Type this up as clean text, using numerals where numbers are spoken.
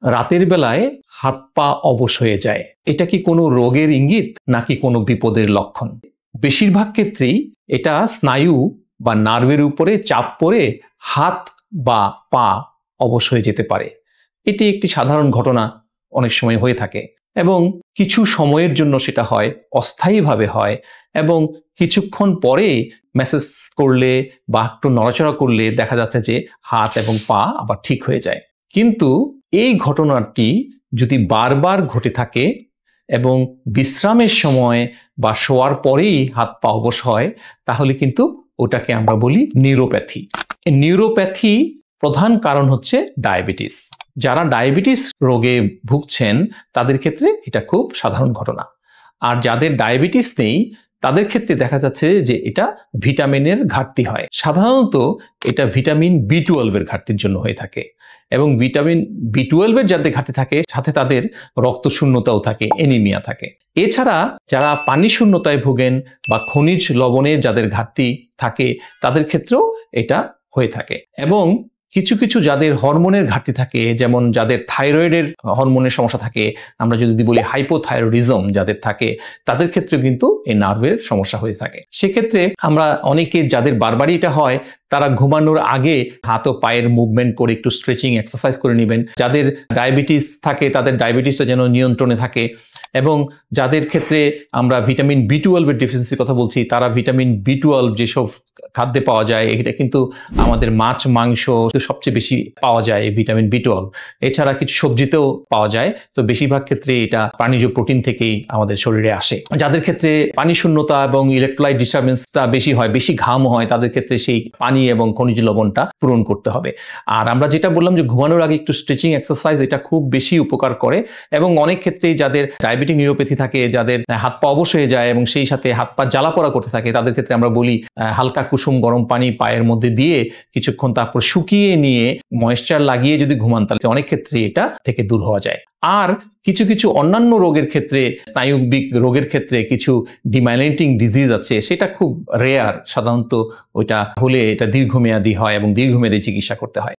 রাতের বেলায় হাত পা অবশ হয়ে যায়, এটা কি কোনো রোগের ইঙ্গিত নাকি কোনো বিপদের লক্ষণ? বেশিরভাগ ক্ষেত্রেই এটা স্নায়ু বা নার্ভের উপরে চাপ পড়ে হাত বা পা অবশ হয়ে যেতে পারে। এটি একটি সাধারণ ঘটনা, অনেক সময় হয়ে থাকে এবং কিছু সময়ের জন্য সেটা হয়, অস্থায়ীভাবে হয় এবং কিছুক্ষণ পরে মেসেজ করলে বা একটু নড়াচড়া করলে দেখা যাচ্ছে যে হাত এবং পা আবার ঠিক হয়ে যায়। কিন্তু এই ঘটনাটি যদি বারবার ঘটে থাকে এবং বিশ্রামের সময় বা শোয়ার পরেই হাত পা অবশ হয়, তাহলে কিন্তু ওটাকে আমরা বলি নিউরোপ্যাথি। নিউরোপ্যাথি প্রধান কারণ হচ্ছে ডায়াবেটিস। যারা ডায়াবেটিস রোগে ভুগছেন তাদের ক্ষেত্রে এটা খুব সাধারণ ঘটনা, আর যাদের ডায়াবেটিস নেই তাদের ক্ষেত্রে দেখা যাচ্ছে যে এটা ভিটামিনের ঘাটতি হয়। সাধারণত এটা ভিটামিন B12 এর ঘাটতির জন্য হয়ে থাকে এবং ভিটামিন B12 এর যাদের ঘাটতি থাকে সাথে তাদের রক্ত শূন্যতাও থাকে, এনিমিয়া থাকে। এছাড়া যারা পানি শূন্যতায় ভোগেন বা খনিজ লবণের যাদের ঘাটতি থাকে তাদের ক্ষেত্রেও এটা হয়ে থাকে। এবং কিছু কিছু যাদের হরমোনের ঘাটতি থাকে, যেমন যাদের থাইরয়েডের হরমোনের সমস্যা থাকে, আমরা যদি বলি হাইপোথাইরয়েডিজম যাদের থাকে, তাদের ক্ষেত্রে কিন্তু এই নার্ভের সমস্যা হয়ে থাকে। সেক্ষেত্রে আমরা অনেকে যাদের বারবারই এটা হয় তারা ঘুমানোর আগে হাত ও পায়ের মুভমেন্ট করে একটু স্ট্রেচিং এক্সারসাইজ করে নেবেন। যাদের ডায়াবেটিস থাকে তাদের ডায়াবেটিসটা যেন নিয়ন্ত্রণে থাকে। এবং যাদের ক্ষেত্রে আমরা ভিটামিন B12 এর ডেফিসিয়েন্সির কথা বলছি, তারা ভিটামিন B12 যেসব খাদ্যে পাওয়া যায়, এটা কিন্তু আমাদের মাছ মাংস সবচেয়ে বেশি পাওয়া যায় এই ভিটামিন B12। এছাড়া কিছু সবজিতেও পাওয়া যায়, তো বেশিরভাগ ক্ষেত্রে এটা প্রাণীজ প্রোটিন থেকেই আমাদের শরীরে আসে। যাদের ক্ষেত্রে পানি শূন্যতা এবং ইলেকট্রোলাইট ডিস্টারবেন্সটা বেশি হয়, বেশি ঘাম হয়, তাদের ক্ষেত্রে সেই পানি এবং খনিজ লবণটা পূরণ করতে হবে। আর আমরা যেটা বললাম যে ঘুমানোর আগে একটু স্ট্রেচিং এক্সারসাইজ, এটা খুব বেশি উপকার করে। এবং অনেক ক্ষেত্রেই যাদের ডায়াবেটিক নিউরোপ্যাথি থাকে, যাদের হাত পা অবশ হয়ে যায় এবং সেই সাথে হাত পা জ্বালা পোড়া করতে থাকে, তাদের ক্ষেত্রে আমরা বলি হালকা কুসুম গরম পানি পায়ের মধ্যে দিয়ে কিছুক্ষণ তারপর শুকিয়ে নিয়ে ময়েশ্চার লাগিয়ে যদি ঘুমান, তাহলে অনেক ক্ষেত্রে এটা থেকে দূর হওয়া যায়। আর কিছু কিছু অন্যান্য রোগের ক্ষেত্রে, স্নায়ুবিক রোগের ক্ষেত্রে কিছু ডিমাইলেটিং ডিজিজ আছে, সেটা খুব রেয়ার। সাধারণত ওইটা হলে এটা দীর্ঘমেয়াদী হয় এবং দীর্ঘমেয়াদী চিকিৎসা করতে হয়।